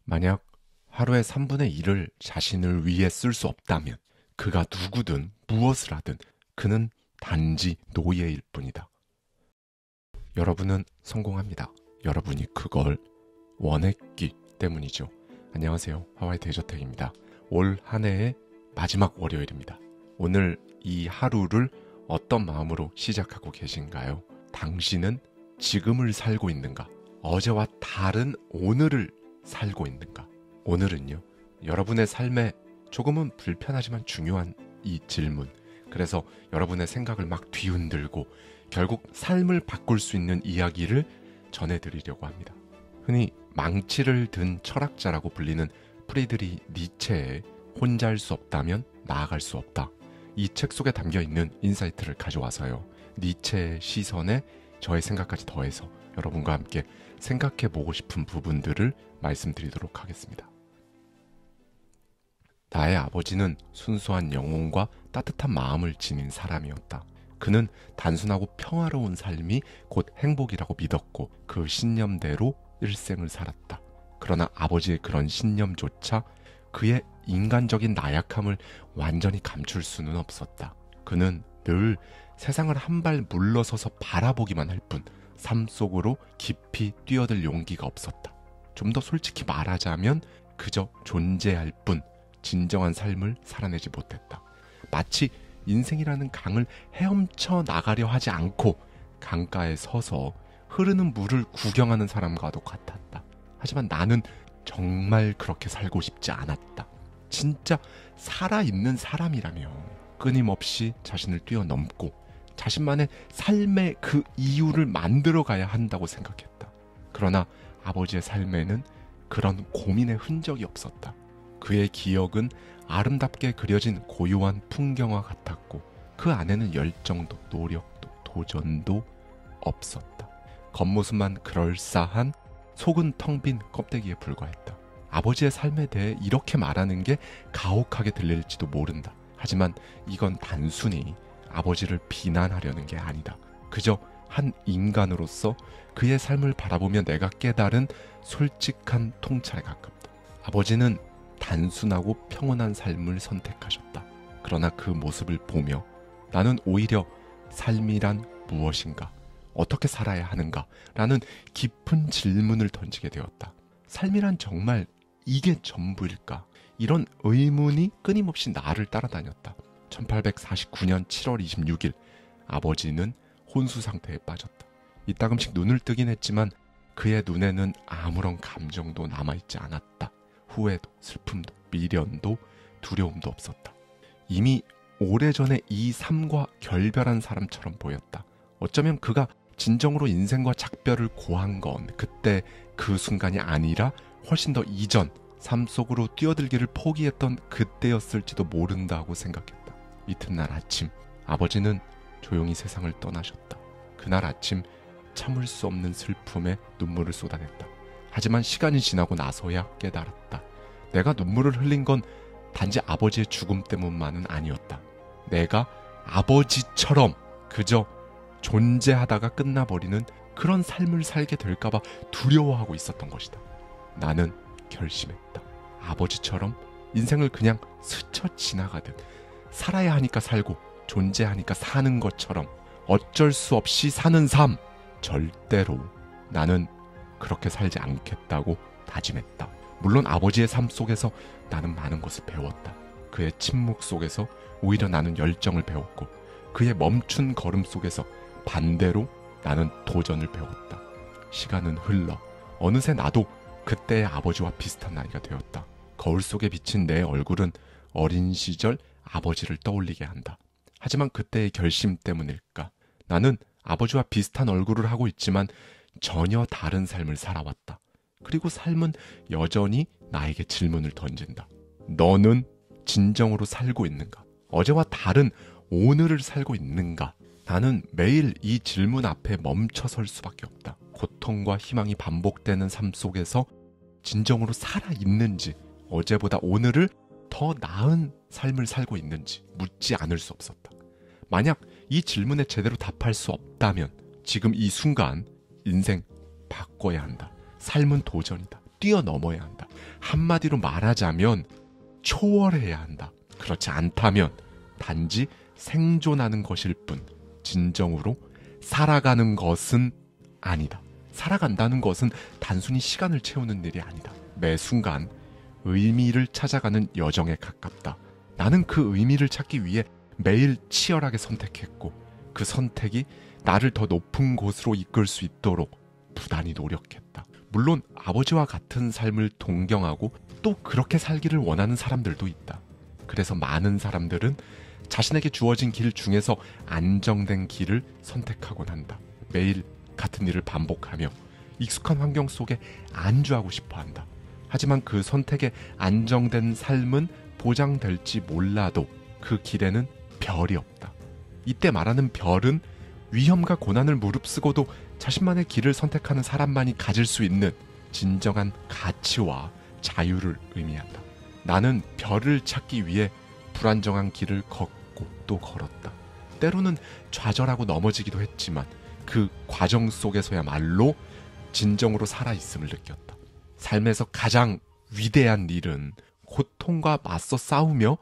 만약 하루의 3분의 1을 자신을 위해 쓸 수 없다면 그가 누구든 무엇을 하든 그는 단지 노예일 뿐이다. 여러분은 성공합니다. 여러분이 그걸 원했기 때문이죠. 안녕하세요. 하와이 대저택입니다. 올 한 해의 마지막 월요일입니다. 오늘 이 하루를 어떤 마음으로 시작하고 계신가요? 당신은 지금을 살고 있는가? 어제와 다른 오늘을 살고 있는가? 오늘은요, 여러분의 삶에 조금은 불편하지만 중요한 이 질문. 그래서 여러분의 생각을 막 뒤흔들고 결국 삶을 바꿀 수 있는 이야기를 전해드리려고 합니다. 흔히 망치를 든 철학자라고 불리는 프리드리 니체의 혼자 할 수 없다면 나아갈 수 없다. 이 책 속에 담겨있는 인사이트를 가져와서요. 니체의 시선에 저의 생각까지 더해서 여러분과 함께 생각해보고 싶은 부분들을 말씀드리도록 하겠습니다. 나의 아버지는 순수한 영혼과 따뜻한 마음을 지닌 사람이었다. 그는 단순하고 평화로운 삶이 곧 행복이라고 믿었고 그 신념대로 일생을 살았다. 그러나 아버지의 그런 신념조차 그의 인간적인 나약함을 완전히 감출 수는 없었다. 그는 늘 세상을 한 발 물러서서 바라보기만 할 뿐 삶 속으로 깊이 뛰어들 용기가 없었다. 좀 더 솔직히 말하자면 그저 존재할 뿐 진정한 삶을 살아내지 못했다. 마치 인생이라는 강을 헤엄쳐 나가려 하지 않고 강가에 서서 흐르는 물을 구경하는 사람과도 같았다. 하지만 나는 정말 그렇게 살고 싶지 않았다. 진짜 살아있는 사람이라며 끊임없이 자신을 뛰어넘고 자신만의 삶의 그 이유를 만들어가야 한다고 생각했다. 그러나 아버지의 삶에는 그런 고민의 흔적이 없었다. 그의 기억은 아름답게 그려진 고요한 풍경과 같았고 그 안에는 열정도 노력도 도전도 없었다. 겉모습만 그럴싸한 속은 텅 빈 껍데기에 불과했다. 아버지의 삶에 대해 이렇게 말하는 게 가혹하게 들릴지도 모른다. 하지만 이건 단순히 아버지를 비난하려는 게 아니다. 그저 한 인간으로서 그의 삶을 바라보며 내가 깨달은 솔직한 통찰에 가깝다. 아버지는 단순하고 평온한 삶을 선택하셨다. 그러나 그 모습을 보며 나는 오히려 삶이란 무엇인가? 어떻게 살아야 하는가? 라는 깊은 질문을 던지게 되었다. 삶이란 정말 이게 전부일까? 이런 의문이 끊임없이 나를 따라다녔다. 1849년 7월 26일 아버지는 혼수 상태에 빠졌다. 이따금씩 눈을 뜨긴 했지만 그의 눈에는 아무런 감정도 남아있지 않았다. 후회도 슬픔도 미련도 두려움도 없었다. 이미 오래전에 이 삶과 결별한 사람처럼 보였다. 어쩌면 그가 진정으로 인생과 작별을 고한 건 그때 그 순간이 아니라 훨씬 더 이전 삶 속으로 뛰어들기를 포기했던 그때였을지도 모른다고 생각했다. 이튿날 아침 아버지는 조용히 세상을 떠나셨다. 그날 아침 참을 수 없는 슬픔에 눈물을 쏟아냈다. 하지만 시간이 지나고 나서야 깨달았다. 내가 눈물을 흘린 건 단지 아버지의 죽음 때문만은 아니었다. 내가 아버지처럼 그저 존재하다가 끝나버리는 그런 삶을 살게 될까봐 두려워하고 있었던 것이다. 나는 결심했다. 아버지처럼 인생을 그냥 스쳐 지나가듯 살아야 하니까 살고 존재하니까 사는 것처럼 어쩔 수 없이 사는 삶, 절대로 나는 그렇게 살지 않겠다고 다짐했다. 물론 아버지의 삶 속에서 나는 많은 것을 배웠다. 그의 침묵 속에서 오히려 나는 열정을 배웠고 그의 멈춘 걸음 속에서 반대로 나는 도전을 배웠다. 시간은 흘러 어느새 나도 그때의 아버지와 비슷한 나이가 되었다. 거울 속에 비친 내 얼굴은 어린 시절 아버지를 떠올리게 한다. 하지만 그때의 결심 때문일까? 나는 아버지와 비슷한 얼굴을 하고 있지만 전혀 다른 삶을 살아왔다. 그리고 삶은 여전히 나에게 질문을 던진다. 너는 진정으로 살고 있는가? 어제와 다른 오늘을 살고 있는가? 나는 매일 이 질문 앞에 멈춰설 수밖에 없다. 고통과 희망이 반복되는 삶 속에서 진정으로 살아있는지, 어제보다 오늘을 더 나은 삶을 살고 있는지 묻지 않을 수 없었다. 만약 이 질문에 제대로 답할 수 없다면 지금 이 순간 인생 바꿔야 한다. 삶은 도전이다. 뛰어넘어야 한다. 한마디로 말하자면 초월해야 한다. 그렇지 않다면 단지 생존하는 것일 뿐 진정으로 살아가는 것은 아니다. 살아간다는 것은 단순히 시간을 채우는 일이 아니다. 매 순간 의미를 찾아가는 여정에 가깝다. 나는 그 의미를 찾기 위해 매일 치열하게 선택했고 그 선택이 나를 더 높은 곳으로 이끌 수 있도록 부단히 노력했다. 물론 아버지와 같은 삶을 동경하고 또 그렇게 살기를 원하는 사람들도 있다. 그래서 많은 사람들은 자신에게 주어진 길 중에서 안정된 길을 선택하곤 한다. 매일 같은 일을 반복하며 익숙한 환경 속에 안주하고 싶어 한다. 하지만 그 선택에 안정된 삶은 보장될지 몰라도 그 길에는 별이 없다. 이때 말하는 별은 위험과 고난을 무릅쓰고도 자신만의 길을 선택하는 사람만이 가질 수 있는 진정한 가치와 자유를 의미한다. 나는 별을 찾기 위해 불안정한 길을 걷고 또 걸었다. 때로는 좌절하고 넘어지기도 했지만 그 과정 속에서야말로 진정으로 살아있음을 느꼈다. 삶에서 가장 위대한 일은 고통과 맞서 싸우며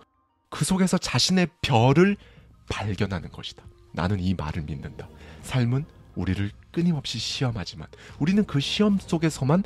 그 속에서 자신의 별을 발견하는 것이다. 나는 이 말을 믿는다. 삶은 우리를 끊임없이 시험하지만 우리는 그 시험 속에서만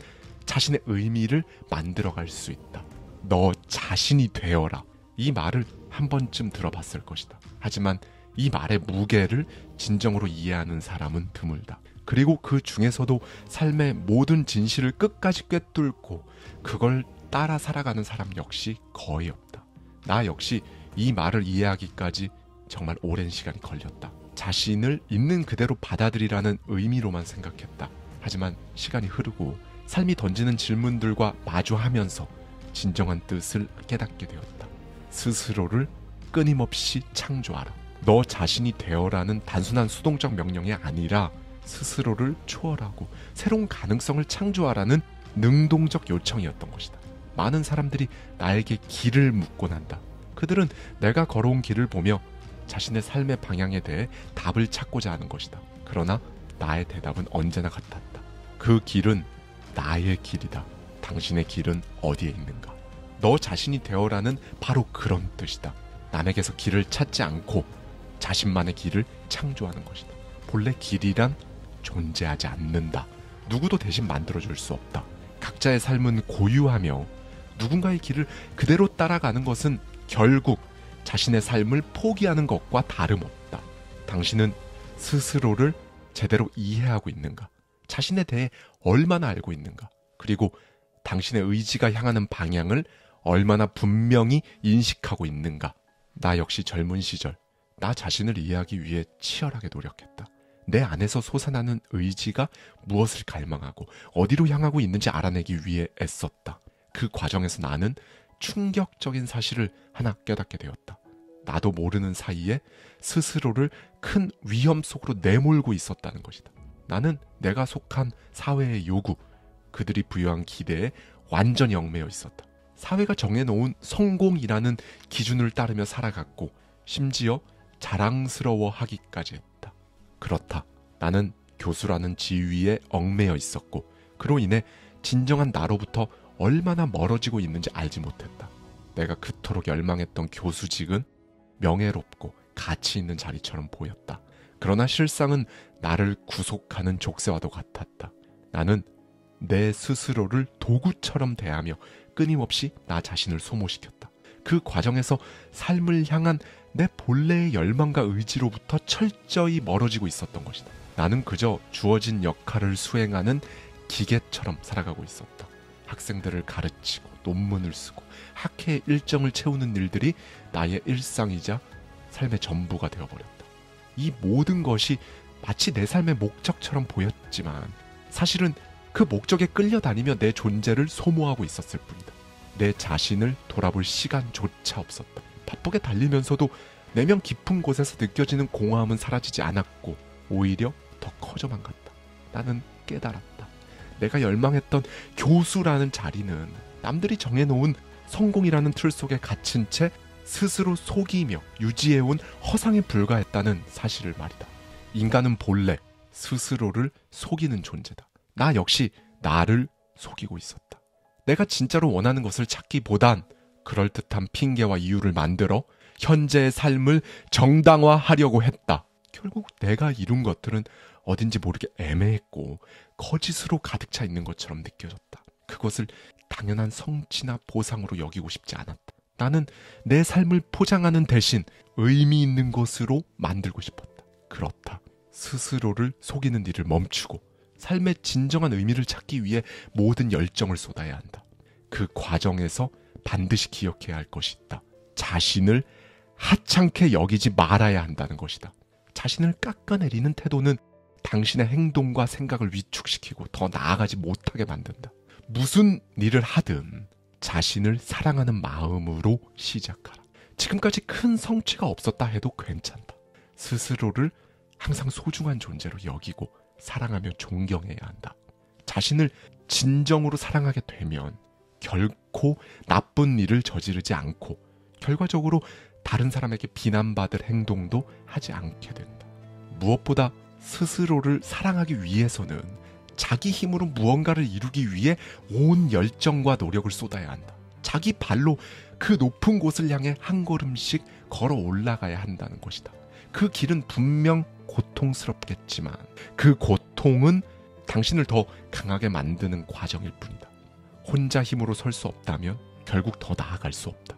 자신의 의미를 만들어갈 수 있다. 너 자신이 되어라. 이 말을 한 번쯤 들어봤을 것이다. 하지만 이 말의 무게를 진정으로 이해하는 사람은 드물다. 그리고 그 중에서도 삶의 모든 진실을 끝까지 꿰뚫고 그걸 따라 살아가는 사람 역시 거의 없다. 나 역시 이 말을 이해하기까지 정말 오랜 시간이 걸렸다. 자신을 있는 그대로 받아들이라는 의미로만 생각했다. 하지만 시간이 흐르고 삶이 던지는 질문들과 마주하면서 진정한 뜻을 깨닫게 되었다. 스스로를 끊임없이 창조하라. 너 자신이 되어라는 단순한 수동적 명령이 아니라 스스로를 초월하고 새로운 가능성을 창조하라는 능동적 요청이었던 것이다. 많은 사람들이 나에게 길을 묻곤 한다. 그들은 내가 걸어온 길을 보며 자신의 삶의 방향에 대해 답을 찾고자 하는 것이다. 그러나 나의 대답은 언제나 같았다. 그 길은 나의 길이다. 당신의 길은 어디에 있는가? 너 자신이 되어라는 바로 그런 뜻이다. 남에게서 길을 찾지 않고 자신만의 길을 창조하는 것이다. 본래 길이란 존재하지 않는다. 누구도 대신 만들어줄 수 없다. 각자의 삶은 고유하며 누군가의 길을 그대로 따라가는 것은 결국 자신의 삶을 포기하는 것과 다름없다. 당신은 스스로를 제대로 이해하고 있는가? 자신에 대해 얼마나 알고 있는가? 그리고 당신의 의지가 향하는 방향을 얼마나 분명히 인식하고 있는가? 나 역시 젊은 시절 나 자신을 이해하기 위해 치열하게 노력했다. 내 안에서 솟아나는 의지가 무엇을 갈망하고 어디로 향하고 있는지 알아내기 위해 애썼다. 그 과정에서 나는 충격적인 사실을 하나 깨닫게 되었다. 나도 모르는 사이에 스스로를 큰 위험 속으로 내몰고 있었다는 것이다. 나는 내가 속한 사회의 요구, 그들이 부여한 기대에 완전히 얽매여 있었다. 사회가 정해놓은 성공이라는 기준을 따르며 살아갔고 심지어 자랑스러워하기까지 했다. 그렇다. 나는 교수라는 지위에 얽매여 있었고 그로 인해 진정한 나로부터 얼마나 멀어지고 있는지 알지 못했다. 내가 그토록 열망했던 교수직은 명예롭고 가치 있는 자리처럼 보였다. 그러나 실상은 나를 구속하는 족쇄와도 같았다. 나는 내 스스로를 도구처럼 대하며 끊임없이 나 자신을 소모시켰다. 그 과정에서 삶을 향한 내 본래의 열망과 의지로부터 철저히 멀어지고 있었던 것이다. 나는 그저 주어진 역할을 수행하는 기계처럼 살아가고 있었다. 학생들을 가르치고 논문을 쓰고 학회 일정을 채우는 일들이 나의 일상이자 삶의 전부가 되어버렸다. 이 모든 것이 마치 내 삶의 목적처럼 보였지만 사실은 그 목적에 끌려다니며 내 존재를 소모하고 있었을 뿐이다. 내 자신을 돌아볼 시간조차 없었다. 바쁘게 달리면서도 내면 깊은 곳에서 느껴지는 공허함은 사라지지 않았고 오히려 더 커져만 갔다. 나는 깨달았다. 내가 열망했던 교수라는 자리는 남들이 정해놓은 성공이라는 틀 속에 갇힌 채 스스로 속이며 유지해온 허상에 불과했다는 사실을 말이다. 인간은 본래 스스로를 속이는 존재다. 나 역시 나를 속이고 있었다. 내가 진짜로 원하는 것을 찾기보단 그럴듯한 핑계와 이유를 만들어 현재의 삶을 정당화하려고 했다. 결국 내가 이룬 것들은 어딘지 모르게 애매했고 거짓으로 가득 차 있는 것처럼 느껴졌다. 그것을 당연한 성취나 보상으로 여기고 싶지 않았다. 나는 내 삶을 포장하는 대신 의미 있는 것으로 만들고 싶었다. 그렇다. 스스로를 속이는 일을 멈추고 삶의 진정한 의미를 찾기 위해 모든 열정을 쏟아야 한다. 그 과정에서 반드시 기억해야 할 것이 있다. 자신을 하찮게 여기지 말아야 한다는 것이다. 자신을 깎아내리는 태도는 당신의 행동과 생각을 위축시키고 더 나아가지 못하게 만든다. 무슨 일을 하든 자신을 사랑하는 마음으로 시작하라. 지금까지 큰 성취가 없었다 해도 괜찮다. 스스로를 항상 소중한 존재로 여기고 사랑하며 존경해야 한다. 자신을 진정으로 사랑하게 되면 결코 나쁜 일을 저지르지 않고 결과적으로 다른 사람에게 비난받을 행동도 하지 않게 된다. 무엇보다 스스로를 사랑하기 위해서는 자기 힘으로 무언가를 이루기 위해 온 열정과 노력을 쏟아야 한다. 자기 발로 그 높은 곳을 향해 한 걸음씩 걸어 올라가야 한다는 것이다. 그 길은 분명 고통스럽겠지만 그 고통은 당신을 더 강하게 만드는 과정일 뿐이다. 혼자 힘으로 설 수 없다면 결국 더 나아갈 수 없다.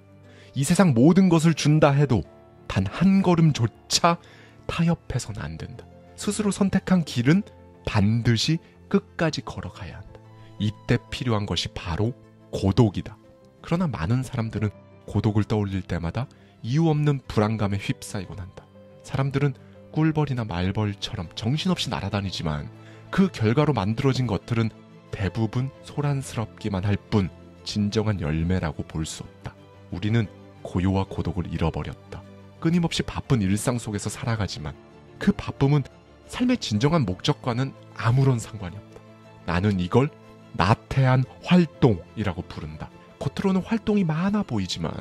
이 세상 모든 것을 준다 해도 단 한 걸음조차 타협해서는 안 된다. 스스로 선택한 길은 반드시 끝까지 걸어가야 한다. 이때 필요한 것이 바로 고독이다. 그러나 많은 사람들은 고독을 떠올릴 때마다 이유 없는 불안감에 휩싸이곤 한다. 사람들은 꿀벌이나 말벌처럼 정신없이 날아다니지만 그 결과로 만들어진 것들은 대부분 소란스럽기만 할 뿐 진정한 열매라고 볼 수 없다. 우리는 고요와 고독을 잃어버렸다. 끊임없이 바쁜 일상 속에서 살아가지만 그 바쁨은 삶의 진정한 목적과는 아무런 상관이 없다. 나는 이걸 나태한 활동이라고 부른다. 겉으로는 활동이 많아 보이지만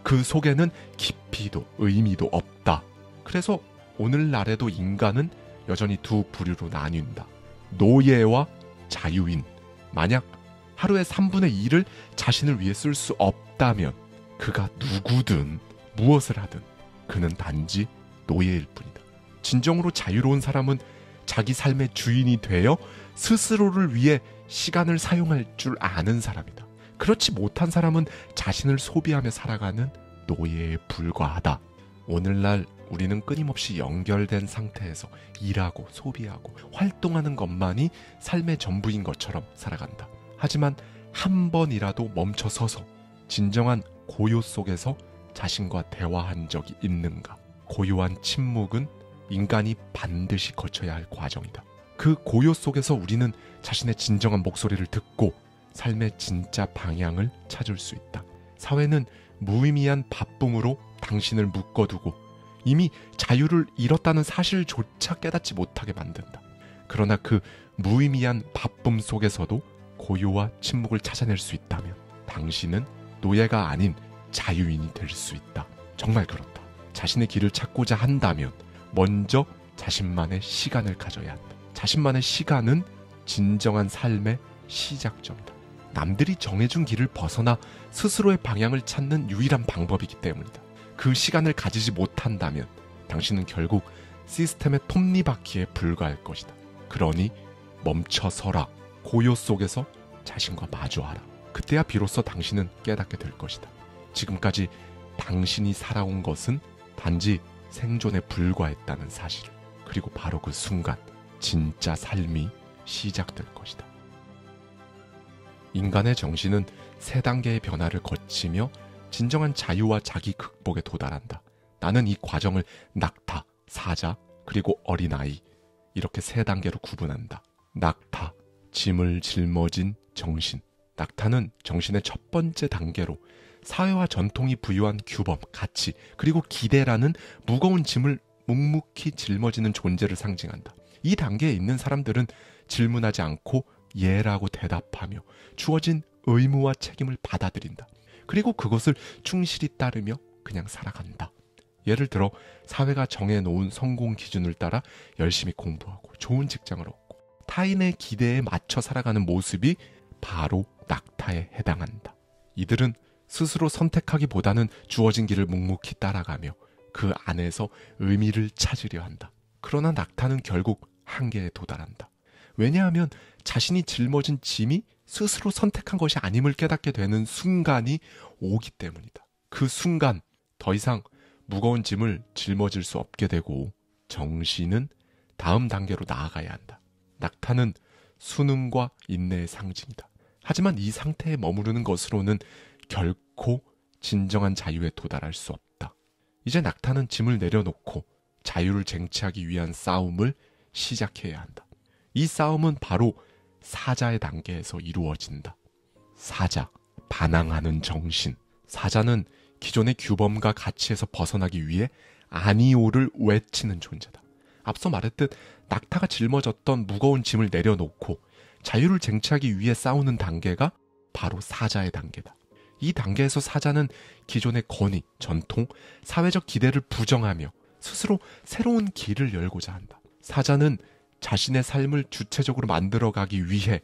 그 속에는 깊이도 의미도 없다. 그래서 오늘날에도 인간은 여전히 두 부류로 나뉜다. 노예와 자유인. 만약 하루의 3분의 2를 자신을 위해 쓸 수 없다면 그가 누구든 무엇을 하든 그는 단지 노예일 뿐이다. 진정으로 자유로운 사람은 자기 삶의 주인이 되어 스스로를 위해 시간을 사용할 줄 아는 사람이다. 그렇지 못한 사람은 자신을 소비하며 살아가는 노예에 불과하다. 오늘날 우리는 끊임없이 연결된 상태에서 일하고 소비하고 활동하는 것만이 삶의 전부인 것처럼 살아간다. 하지만 한 번이라도 멈춰서서 진정한 고요 속에서 자신과 대화한 적이 있는가? 고요한 침묵은 인간이 반드시 거쳐야 할 과정이다. 그 고요 속에서 우리는 자신의 진정한 목소리를 듣고 삶의 진짜 방향을 찾을 수 있다. 사회는 무의미한 바쁨으로 당신을 묶어두고 이미 자유를 잃었다는 사실조차 깨닫지 못하게 만든다. 그러나 그 무의미한 바쁨 속에서도 고요와 침묵을 찾아낼 수 있다면 당신은 노예가 아닌 자유인이 될 수 있다. 정말 그렇다. 자신의 길을 찾고자 한다면 먼저 자신만의 시간을 가져야 한다. 자신만의 시간은 진정한 삶의 시작점이다. 남들이 정해준 길을 벗어나 스스로의 방향을 찾는 유일한 방법이기 때문이다. 그 시간을 가지지 못한다면 당신은 결국 시스템의 톱니바퀴에 불과할 것이다. 그러니 멈춰서라. 고요 속에서 자신과 마주하라. 그때야 비로소 당신은 깨닫게 될 것이다. 지금까지 당신이 살아온 것은 단지 생존에 불과했다는 사실을. 그리고 바로 그 순간 진짜 삶이 시작될 것이다. 인간의 정신은 세 단계의 변화를 거치며 진정한 자유와 자기 극복에 도달한다. 나는 이 과정을 낙타, 사자, 그리고 어린아이 이렇게 세 단계로 구분한다. 낙타, 짐을 짊어진 정신. 낙타는 정신의 첫 번째 단계로 사회와 전통이 부여한 규범, 가치, 그리고 기대라는 무거운 짐을 묵묵히 짊어지는 존재를 상징한다. 이 단계에 있는 사람들은 질문하지 않고 예라고 대답하며 주어진 의무와 책임을 받아들인다. 그리고 그것을 충실히 따르며 그냥 살아간다. 예를 들어 사회가 정해놓은 성공 기준을 따라 열심히 공부하고 좋은 직장을 얻고 타인의 기대에 맞춰 살아가는 모습이 바로 낙타에 해당한다. 이들은 스스로 선택하기보다는 주어진 길을 묵묵히 따라가며 그 안에서 의미를 찾으려 한다. 그러나 낙타는 결국 한계에 도달한다. 왜냐하면 자신이 짊어진 짐이 스스로 선택한 것이 아님을 깨닫게 되는 순간이 오기 때문이다. 그 순간 더 이상 무거운 짐을 짊어질 수 없게 되고 정신은 다음 단계로 나아가야 한다. 낙타는 수능과 인내의 상징이다. 하지만 이 상태에 머무르는 것으로는 결코 진정한 자유에 도달할 수 없다. 이제 낙타는 짐을 내려놓고 자유를 쟁취하기 위한 싸움을 시작해야 한다. 이 싸움은 바로 사자의 단계에서 이루어진다. 사자, 반항하는 정신. 사자는 기존의 규범과 가치에서 벗어나기 위해 아니오를 외치는 존재다. 앞서 말했듯 낙타가 짊어졌던 무거운 짐을 내려놓고 자유를 쟁취하기 위해 싸우는 단계가 바로 사자의 단계다. 이 단계에서 사자는 기존의 권위, 전통, 사회적 기대를 부정하며 스스로 새로운 길을 열고자 한다. 사자는 자신의 삶을 주체적으로 만들어가기 위해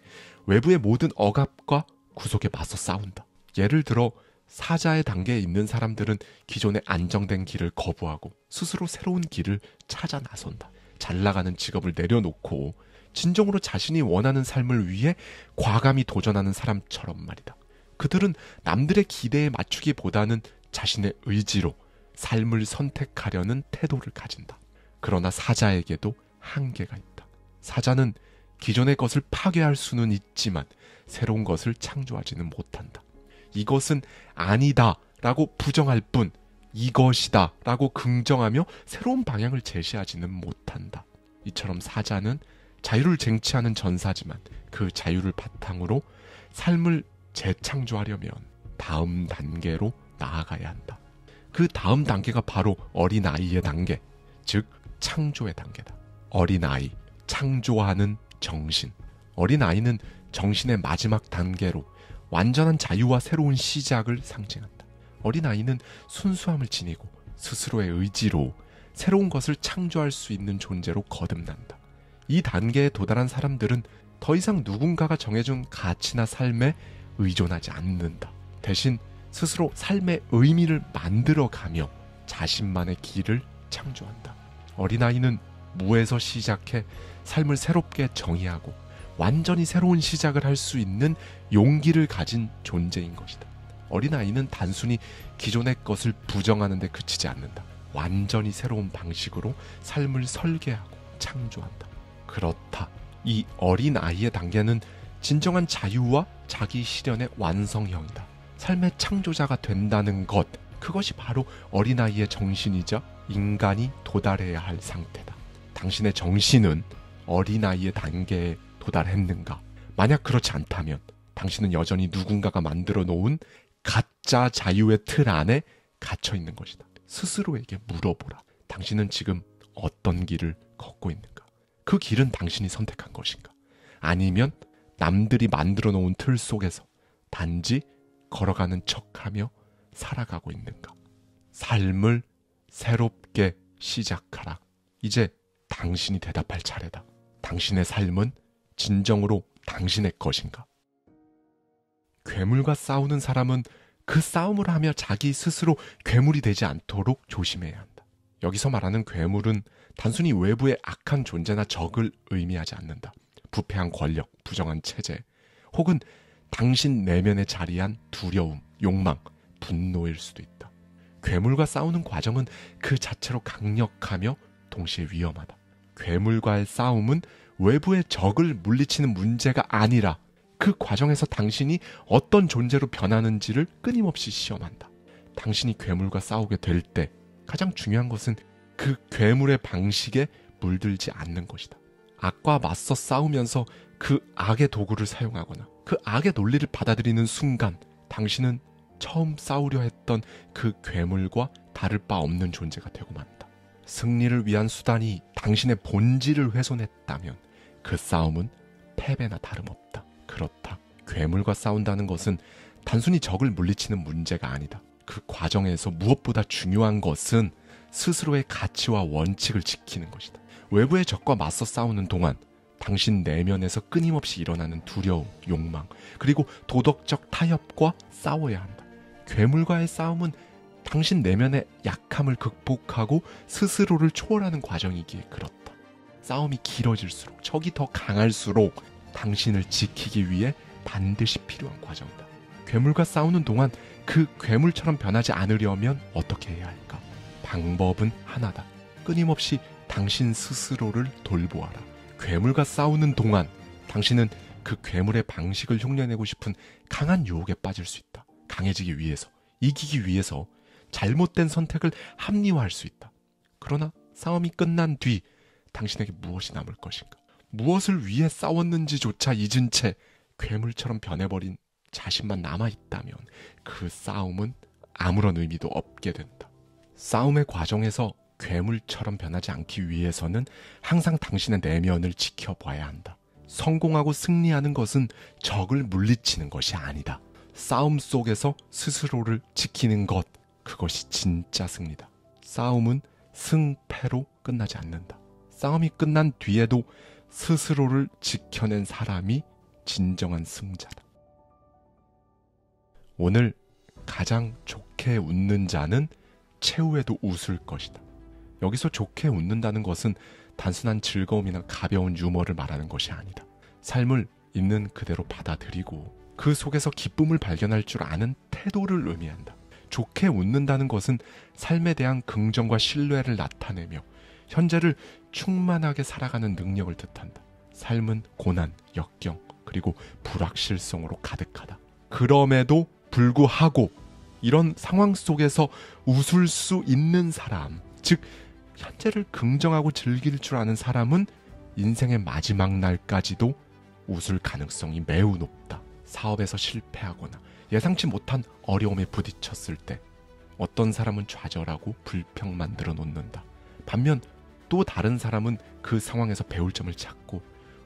외부의 모든 억압과 구속에 맞서 싸운다. 예를 들어 사자의 단계에 있는 사람들은 기존의 안정된 길을 거부하고 스스로 새로운 길을 찾아 나선다. 잘 나가는 직업을 내려놓고 진정으로 자신이 원하는 삶을 위해 과감히 도전하는 사람처럼 말이다. 그들은 남들의 기대에 맞추기보다는 자신의 의지로 삶을 선택하려는 태도를 가진다. 그러나 사자에게도 한계가 있다. 사자는 기존의 것을 파괴할 수는 있지만 새로운 것을 창조하지는 못한다. 이것은 아니다 라고 부정할 뿐 이것이다 라고 긍정하며 새로운 방향을 제시하지는 못한다. 이처럼 사자는 자유를 쟁취하는 전사지만 그 자유를 바탕으로 삶을 재창조하려면 다음 단계로 나아가야 한다. 그 다음 단계가 바로 어린아이의 단계, 즉 창조의 단계다. 어린아이, 창조하는 정신. 어린아이는 정신의 마지막 단계로 완전한 자유와 새로운 시작을 상징한다. 어린아이는 순수함을 지니고 스스로의 의지로 새로운 것을 창조할 수 있는 존재로 거듭난다. 이 단계에 도달한 사람들은 더 이상 누군가가 정해준 가치나 삶에 의존하지 않는다. 대신 스스로 삶의 의미를 만들어가며 자신만의 길을 창조한다. 어린아이는 무에서 시작해 삶을 새롭게 정의하고 완전히 새로운 시작을 할 수 있는 용기를 가진 존재인 것이다. 어린아이는 단순히 기존의 것을 부정하는 데 그치지 않는다. 완전히 새로운 방식으로 삶을 설계하고 창조한다. 그렇다. 이 어린아이의 단계는 진정한 자유와 자기 실현의 완성형이다. 삶의 창조자가 된다는 것, 그것이 바로 어린아이의 정신이자 인간이 도달해야 할 상태다. 당신의 정신은 어린아이의 단계에 도달했는가? 만약 그렇지 않다면 당신은 여전히 누군가가 만들어 놓은 가짜 자유의 틀 안에 갇혀 있는 것이다. 스스로에게 물어보라. 당신은 지금 어떤 길을 걷고 있는가? 그 길은 당신이 선택한 것인가? 아니면 남들이 만들어 놓은 틀 속에서 단지 걸어가는 척하며 살아가고 있는가? 삶을 새롭게 시작하라. 이제 당신이 대답할 차례다. 당신의 삶은 진정으로 당신의 것인가? 괴물과 싸우는 사람은 그 싸움을 하며 자기 스스로 괴물이 되지 않도록 조심해야 한다. 여기서 말하는 괴물은 단순히 외부의 악한 존재나 적을 의미하지 않는다. 부패한 권력, 부정한 체제, 혹은 당신 내면에 자리한 두려움, 욕망, 분노일 수도 있다. 괴물과 싸우는 과정은 그 자체로 강력하며 동시에 위험하다. 괴물과의 싸움은 외부의 적을 물리치는 문제가 아니라 그 과정에서 당신이 어떤 존재로 변하는지를 끊임없이 시험한다. 당신이 괴물과 싸우게 될 때 가장 중요한 것은 그 괴물의 방식에 물들지 않는 것이다. 악과 맞서 싸우면서 그 악의 도구를 사용하거나 그 악의 논리를 받아들이는 순간 당신은 처음 싸우려 했던 그 괴물과 다를 바 없는 존재가 되고 만다. 승리를 위한 수단이 당신의 본질을 훼손했다면 그 싸움은 패배나 다름없다. 그렇다. 괴물과 싸운다는 것은 단순히 적을 물리치는 문제가 아니다. 그 과정에서 무엇보다 중요한 것은 스스로의 가치와 원칙을 지키는 것이다. 외부의 적과 맞서 싸우는 동안 당신 내면에서 끊임없이 일어나는 두려움, 욕망, 그리고 도덕적 타협과 싸워야 한다. 괴물과의 싸움은 당신 내면의 약함을 극복하고 스스로를 초월하는 과정이기에 그렇다. 싸움이 길어질수록, 적이 더 강할수록 당신을 지키기 위해 반드시 필요한 과정이다. 괴물과 싸우는 동안 그 괴물처럼 변하지 않으려면 어떻게 해야 할까? 방법은 하나다. 끊임없이 당신 스스로를 돌보아라. 괴물과 싸우는 동안 당신은 그 괴물의 방식을 흉내내고 싶은 강한 유혹에 빠질 수 있다. 강해지기 위해서, 이기기 위해서 잘못된 선택을 합리화할 수 있다. 그러나 싸움이 끝난 뒤 당신에게 무엇이 남을 것인가? 무엇을 위해 싸웠는지조차 잊은 채 괴물처럼 변해버린 자신만 남아있다면 그 싸움은 아무런 의미도 없게 된다. 싸움의 과정에서 괴물처럼 변하지 않기 위해서는 항상 당신의 내면을 지켜봐야 한다. 성공하고 승리하는 것은 적을 물리치는 것이 아니다. 싸움 속에서 스스로를 지키는 것, 그것이 진짜 승리다. 싸움은 승패로 끝나지 않는다. 싸움이 끝난 뒤에도 스스로를 지켜낸 사람이 진정한 승자다. 오늘 가장 좋게 웃는 자는 최후에도 웃을 것이다. 여기서 좋게 웃는다는 것은 단순한 즐거움이나 가벼운 유머를 말하는 것이 아니다. 삶을 있는 그대로 받아들이고 그 속에서 기쁨을 발견할 줄 아는 태도를 의미한다. 좋게 웃는다는 것은 삶에 대한 긍정과 신뢰를 나타내며 현재를 충만하게 살아가는 능력을 뜻한다. 삶은 고난, 역경, 그리고 불확실성으로 가득하다. 그럼에도 불구하고 이런 상황 속에서 웃을 수 있는 사람, 즉 현재를 긍정하고 즐길 줄 아는 사람은 인생의 마지막 날까지도 웃을 가능성이 매우 높다. 사업에서 실패하거나 예상치 못한 어려움에 부딪혔을 때 어떤 사람은 좌절하고 불평 만들어 놓는다. 반면 또 다른 사람은 그 상황에서 배울 점을 찾고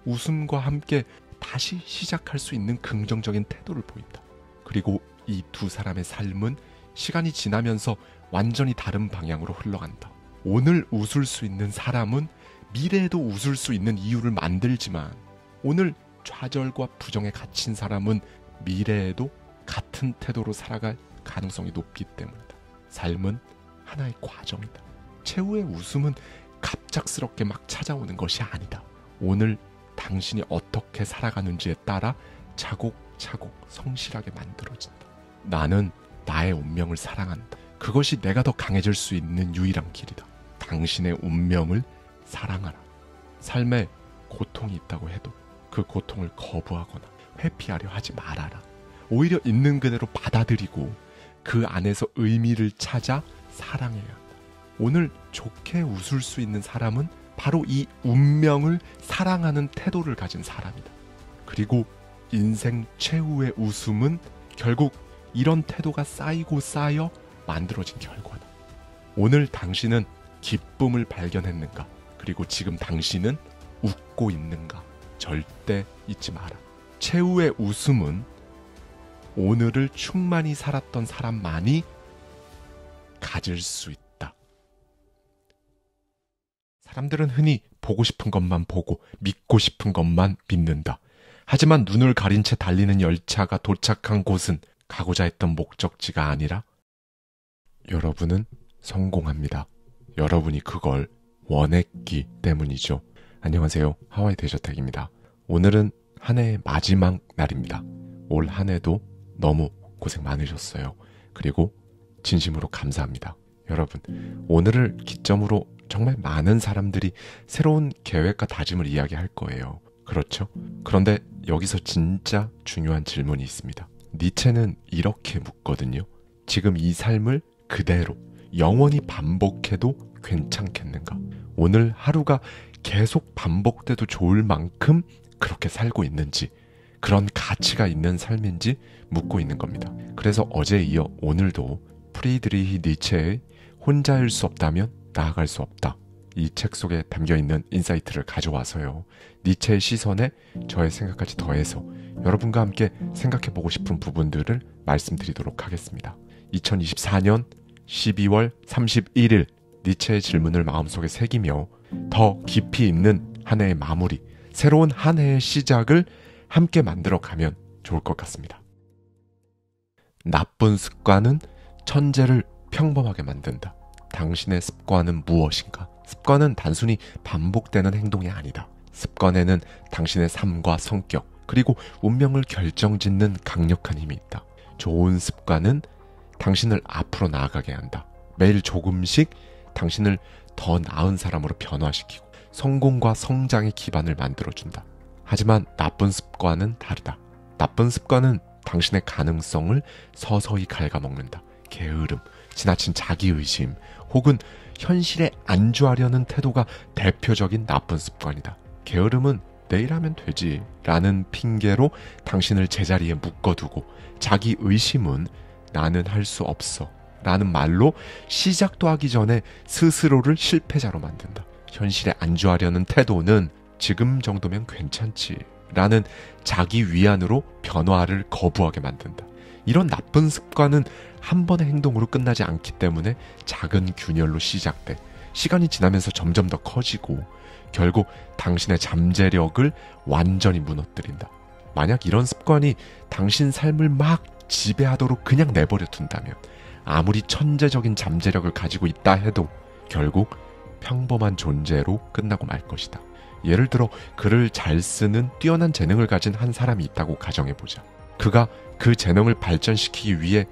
웃음과 함께 다시 시작할 수 있는 긍정적인 태도를 보인다. 그리고 이 두 사람의 삶은 시간이 지나면서 완전히 다른 방향으로 흘러간다. 오늘 웃을 수 있는 사람은 미래에도 웃을 수 있는 이유를 만들지만 오늘 좌절과 부정에 갇힌 사람은 미래에도 같은 태도로 살아갈 가능성이 높기 때문이다. 삶은 하나의 과정이다. 최후의 웃음은 갑작스럽게 막 찾아오는 것이 아니다. 오늘 당신이 어떻게 살아가는지에 따라 차곡차곡 성실하게 만들어진다. 나는 나의 운명을 사랑한다. 그것이 내가 더 강해질 수 있는 유일한 길이다. 당신의 운명을 사랑하라. 삶에 고통이 있다고 해도 그 고통을 거부하거나 회피하려 하지 말아라. 오히려 있는 그대로 받아들이고 그 안에서 의미를 찾아 사랑해야 한다. 오늘 좋게 웃을 수 있는 사람은 바로 이 운명을 사랑하는 태도를 가진 사람이다. 그리고 인생 최후의 웃음은 결국 이런 태도가 쌓이고 쌓여 만들어진 결과다. 오늘 당신은 기쁨을 발견했는가? 그리고 지금 당신은 웃고 있는가? 절대 잊지 마라. 최후의 웃음은 오늘을 충만히 살았던 사람만이 가질 수 있다. 사람들은 흔히 보고 싶은 것만 보고 믿고 싶은 것만 믿는다. 하지만 눈을 가린 채 달리는 열차가 도착한 곳은 가고자 했던 목적지가 아니라 여러분은 성공합니다. 여러분이 그걸 원했기 때문이죠. 안녕하세요. 하와이 대저택입니다. 오늘은 한 해의 마지막 날입니다. 올 한 해도 너무 고생 많으셨어요. 그리고 진심으로 감사합니다. 여러분, 오늘을 기점으로 정말 많은 사람들이 새로운 계획과 다짐을 이야기할 거예요. 그렇죠? 그런데 여기서 진짜 중요한 질문이 있습니다. 니체는 이렇게 묻거든요. 지금 이 삶을 그대로 영원히 반복해도 괜찮겠는가? 오늘 하루가 계속 반복돼도 좋을 만큼 그렇게 살고 있는지, 그런 가치가 있는 삶인지 묻고 있는 겁니다. 그래서 어제에 이어 오늘도 프리드리히 니체의 혼자일 수 없다면 나아갈 수 없다, 이 책 속에 담겨있는 인사이트를 가져와서요, 니체의 시선에 저의 생각까지 더해서 여러분과 함께 생각해보고 싶은 부분들을 말씀드리도록 하겠습니다. 2024년 12월 31일 니체의 질문을 마음속에 새기며 더 깊이 있는 한 해의 마무리, 새로운 한 해의 시작을 함께 만들어가면 좋을 것 같습니다. 나쁜 습관은 천재를 평범하게 만든다. 당신의 습관은 무엇인가? 습관은 단순히 반복되는 행동이 아니다. 습관에는 당신의 삶과 성격, 그리고 운명을 결정짓는 강력한 힘이 있다. 좋은 습관은 당신을 앞으로 나아가게 한다. 매일 조금씩 당신을 더 나은 사람으로 변화시키고 성공과 성장의 기반을 만들어준다. 하지만 나쁜 습관은 다르다. 나쁜 습관은 당신의 가능성을 서서히 갉아먹는다. 게으름, 지나친 자기의심, 혹은 현실에 안주하려는 태도가 대표적인 나쁜 습관이다. 게으름은 내일 하면 되지 라는 핑계로 당신을 제자리에 묶어두고, 자기의심은 나는 할 수 없어 라는 말로 시작도 하기 전에 스스로를 실패자로 만든다. 현실에 안주하려는 태도는 지금 정도면 괜찮지 라는 자기 위안으로 변화를 거부하게 만든다. 이런 나쁜 습관은 한 번의 행동으로 끝나지 않기 때문에 작은 균열로 시작돼 시간이 지나면서 점점 더 커지고 결국 당신의 잠재력을 완전히 무너뜨린다. 만약 이런 습관이 당신 삶을 막 지배하도록 그냥 내버려 둔다면 아무리 천재적인 잠재력을 가지고 있다 해도 결국 평범한 존재로 끝나고 말 것이다. 예를 들어 글을 잘 쓰는 뛰어난 재능을 가진 한 사람이 있다고 가정해보자. 그가 그 재능을 발전시키기 위해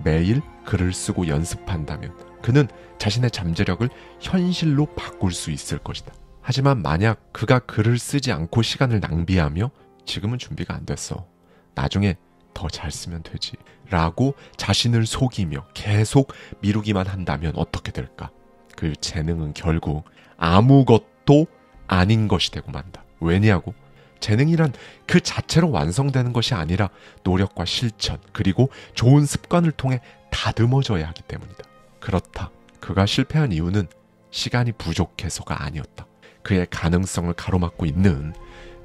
매일 글을 쓰고 연습한다면 그는 자신의 잠재력을 현실로 바꿀 수 있을 것이다. 하지만 만약 그가 글을 쓰지 않고 시간을 낭비하며 지금은 준비가 안 됐어, 나중에 더 잘 쓰면 되지 라고 자신을 속이며 계속 미루기만 한다면 어떻게 될까? 그 재능은 결국 아무것도 아닌 것이 되고 만다. 왜냐고? 재능이란 그 자체로 완성되는 것이 아니라 노력과 실천, 그리고 좋은 습관을 통해 다듬어져야 하기 때문이다. 그렇다. 그가 실패한 이유는 시간이 부족해서가 아니었다. 그의 가능성을 가로막고 있는,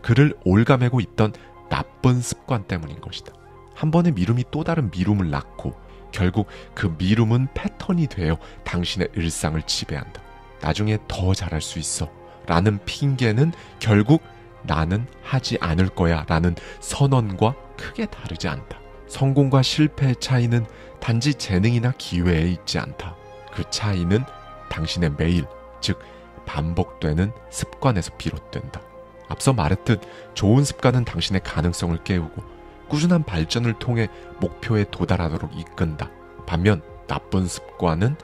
그를 올가매고 있던 나쁜 습관 때문인 것이다. 한 번의 미룸이 또 다른 미룸을 낳고 결국 그 미룸은 패턴이 되어 당신의 일상을 지배한다. 나중에 더 잘할 수 있어 라는 핑계는 결국 나는 하지 않을 거야 라는 선언과 크게 다르지 않다. 성공과 실패의 차이는 단지 재능이나 기회에 있지 않다. 그 차이는 당신의 매일, 즉 반복되는 습관에서 비롯된다. 앞서 말했듯 좋은 습관은 당신의 가능성을 깨우고 꾸준한 발전을 통해 목표에 도달하도록 이끈다. 반면 나쁜 습관은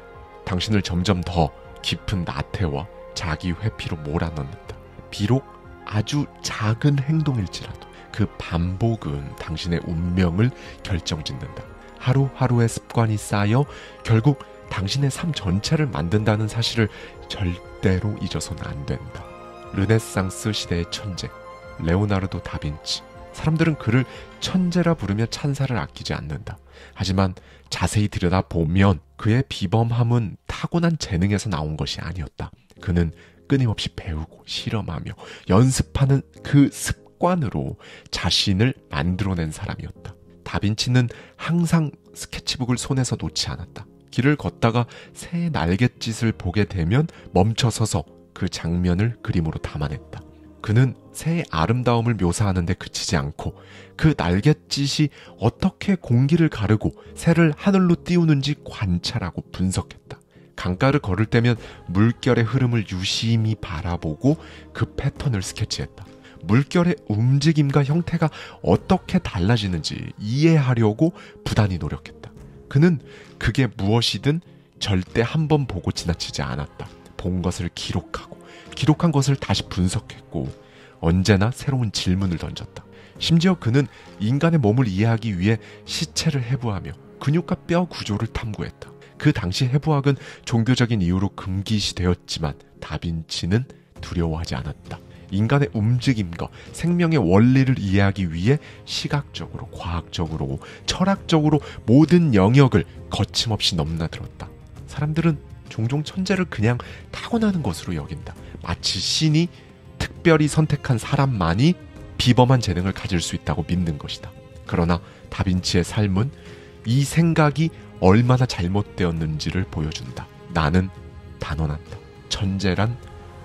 당신을 점점 더 깊은 나태와 자기 회피로 몰아넣는다. 비록 아주 작은 행동일지라도 그 반복은 당신의 운명을 결정짓는다. 하루하루의 습관이 쌓여 결국 당신의 삶 전체를 만든다는 사실을 절대로 잊어서는 안 된다. 르네상스 시대의 천재 레오나르도 다빈치. 사람들은 그를 천재라 부르며 찬사를 아끼지 않는다. 하지만 자세히 들여다보면 그의 비범함은 타고난 재능에서 나온 것이 아니었다. 그는 끊임없이 배우고 실험하며 연습하는 그 습관으로 자신을 만들어낸 사람이었다. 다빈치는 항상 스케치북을 손에서 놓지 않았다. 길을 걷다가 새의 날갯짓을 보게 되면 멈춰서서 그 장면을 그림으로 담아냈다. 그는 새의 아름다움을 묘사하는 데 그치지 않고 그 날갯짓이 어떻게 공기를 가르고 새를 하늘로 띄우는지 관찰하고 분석했다. 강가를 걸을 때면 물결의 흐름을 유심히 바라보고 그 패턴을 스케치했다. 물결의 움직임과 형태가 어떻게 달라지는지 이해하려고 부단히 노력했다. 그는 그게 무엇이든 절대 한 번 보고 지나치지 않았다. 본 것을 기록하고 기록한 것을 다시 분석했고 언제나 새로운 질문을 던졌다. 심지어 그는 인간의 몸을 이해하기 위해 시체를 해부하며 근육과 뼈 구조를 탐구했다. 그 당시 해부학은 종교적인 이유로 금기시되었지만 다빈치는 두려워하지 않았다. 인간의 움직임과 생명의 원리를 이해하기 위해 시각적으로, 과학적으로, 철학적으로 모든 영역을 거침없이 넘나들었다. 사람들은 종종 천재를 그냥 타고나는 것으로 여긴다. 마치 신이 특별히 선택한 사람만이 비범한 재능을 가질 수 있다고 믿는 것이다. 그러나 다빈치의 삶은 이 생각이 얼마나 잘못되었는지를 보여준다. 나는 단언한다. 천재란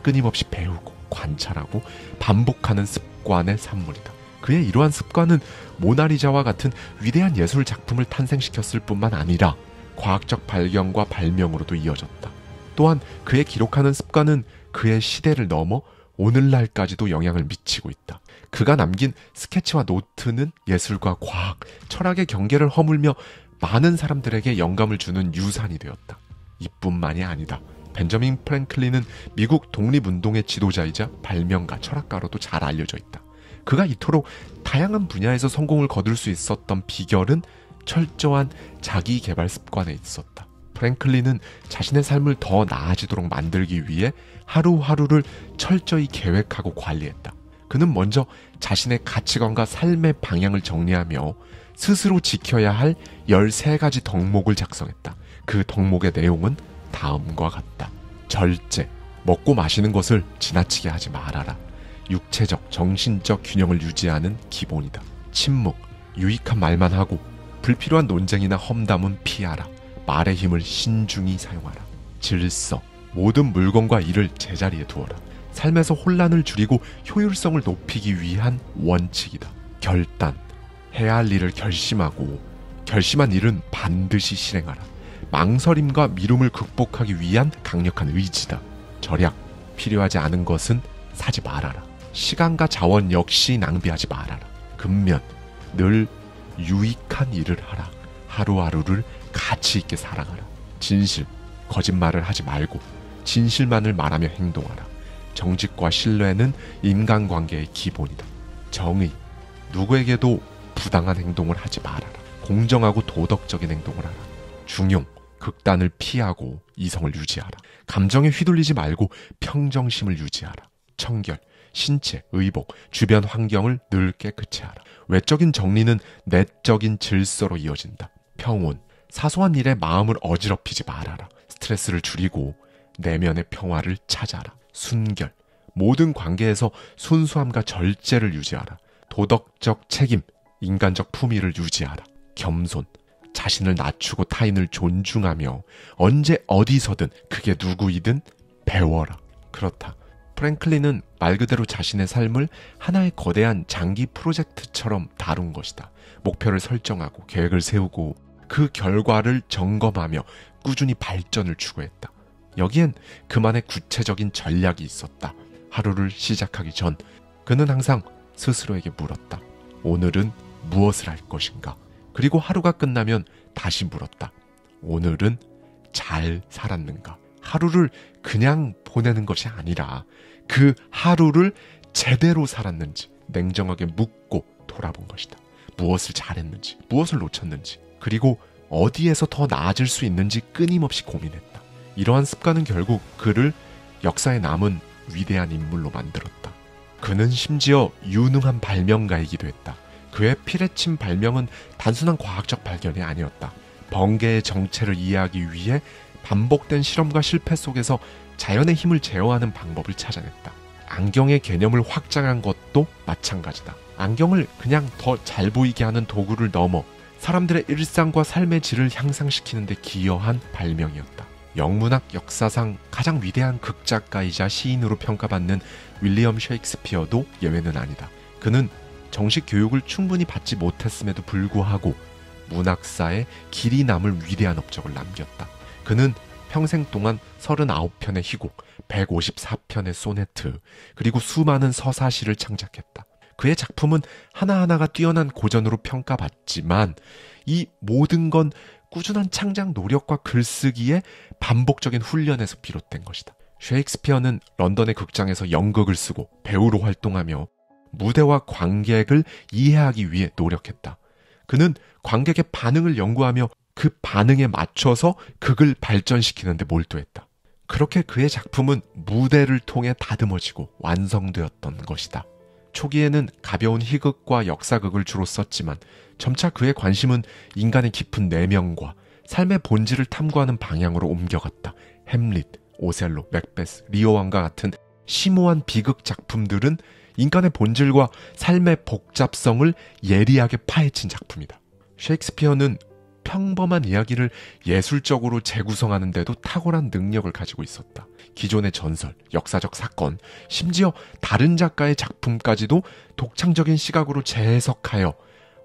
끊임없이 배우고 관찰하고 반복하는 습관의 산물이다. 그의 이러한 습관은 모나리자와 같은 위대한 예술 작품을 탄생시켰을 뿐만 아니라 과학적 발견과 발명으로도 이어졌다. 또한 그의 기록하는 습관은 그의 시대를 넘어 오늘날까지도 영향을 미치고 있다. 그가 남긴 스케치와 노트는 예술과 과학, 철학의 경계를 허물며 많은 사람들에게 영감을 주는 유산이 되었다. 이뿐만이 아니다. 벤저민 프랭클린은 미국 독립운동의 지도자이자 발명가, 철학가로도 잘 알려져 있다. 그가 이토록 다양한 분야에서 성공을 거둘 수 있었던 비결은 철저한 자기 개발 습관에 있었다. 프랭클린은 자신의 삶을 더 나아지도록 만들기 위해 하루하루를 철저히 계획하고 관리했다. 그는 먼저 자신의 가치관과 삶의 방향을 정리하며 스스로 지켜야 할 13가지 덕목을 작성했다. 그 덕목의 내용은 다음과 같다. 절제, 먹고 마시는 것을 지나치게 하지 말아라. 육체적, 정신적 균형을 유지하는 기본이다. 침묵, 유익한 말만 하고 불필요한 논쟁이나 험담은 피하라. 말의 힘을 신중히 사용하라. 질서, 모든 물건과 일을 제자리에 두어라. 삶에서 혼란을 줄이고 효율성을 높이기 위한 원칙이다. 결단, 해야 할 일을 결심하고 결심한 일은 반드시 실행하라. 망설임과 미움을 극복하기 위한 강력한 의지다. 절약, 필요하지 않은 것은 사지 말아라. 시간과 자원 역시 낭비하지 말아라. 근면, 늘 유익한 일을 하라. 하루하루를 가치 있게 살아가라. 진실, 거짓말을 하지 말고 진실만을 말하며 행동하라. 정직과 신뢰는 인간관계의 기본이다. 정의, 누구에게도 부당한 행동을 하지 말아라. 공정하고 도덕적인 행동을 하라. 중용, 극단을 피하고 이성을 유지하라. 감정에 휘둘리지 말고 평정심을 유지하라. 청결, 신체, 의복, 주변 환경을 늘 깨끗이 하라. 외적인 정리는 내적인 질서로 이어진다. 평온, 사소한 일에 마음을 어지럽히지 말아라. 스트레스를 줄이고 내면의 평화를 찾아라. 순결, 모든 관계에서 순수함과 절제를 유지하라. 도덕적 책임, 인간적 품위를 유지하라. 겸손, 자신을 낮추고 타인을 존중하며 언제 어디서든 그게 누구이든 배워라. 그렇다. 프랭클린은 말 그대로 자신의 삶을 하나의 거대한 장기 프로젝트처럼 다룬 것이다. 목표를 설정하고 계획을 세우고 그 결과를 점검하며 꾸준히 발전을 추구했다. 여기엔 그만의 구체적인 전략이 있었다. 하루를 시작하기 전 그는 항상 스스로에게 물었다. 오늘은 무엇을 할 것인가? 그리고 하루가 끝나면 다시 물었다. 오늘은 잘 살았는가? 하루를 그냥 보내는 것이 아니라 그 하루를 제대로 살았는지 냉정하게 묻고 돌아본 것이다. 무엇을 잘했는지, 무엇을 놓쳤는지, 그리고 어디에서 더 나아질 수 있는지 끊임없이 고민했다. 이러한 습관은 결국 그를 역사에 남은 위대한 인물로 만들었다. 그는 심지어 유능한 발명가이기도 했다. 그의 피레침 발명은 단순한 과학적 발견이 아니었다. 번개의 정체를 이해하기 위해 반복된 실험과 실패 속에서 자연의 힘을 제어하는 방법을 찾아냈다. 안경의 개념을 확장한 것도 마찬가지다. 안경을 그냥 더 잘 보이게 하는 도구를 넘어 사람들의 일상과 삶의 질을 향상시키는 데 기여한 발명이었다. 영문학 역사상 가장 위대한 극작가이자 시인으로 평가받는 윌리엄 셰익스피어도 예외는 아니다. 그는 정식 교육을 충분히 받지 못했음에도 불구하고 문학사에 길이 남을 위대한 업적을 남겼다. 그는 평생 동안 39편의 희곡, 154편의 소네트, 그리고 수많은 서사시를 창작했다. 그의 작품은 하나하나가 뛰어난 고전으로 평가받지만 이 모든 건 꾸준한 창작 노력과 글쓰기의 반복적인 훈련에서 비롯된 것이다. 셰익스피어는 런던의 극장에서 연극을 쓰고 배우로 활동하며 무대와 관객을 이해하기 위해 노력했다. 그는 관객의 반응을 연구하며 그 반응에 맞춰서 극을 발전시키는 데 몰두했다. 그렇게 그의 작품은 무대를 통해 다듬어지고 완성되었던 것이다. 초기에는 가벼운 희극과 역사극을 주로 썼지만 점차 그의 관심은 인간의 깊은 내면과 삶의 본질을 탐구하는 방향으로 옮겨갔다. 햄릿, 오셀로, 맥베스, 리오 왕과 같은 심오한 비극 작품들은 인간의 본질과 삶의 복잡성을 예리하게 파헤친 작품이다. 셰익스피어는 평범한 이야기를 예술적으로 재구성하는 데도 탁월한 능력을 가지고 있었다. 기존의 전설, 역사적 사건, 심지어 다른 작가의 작품까지도 독창적인 시각으로 재해석하여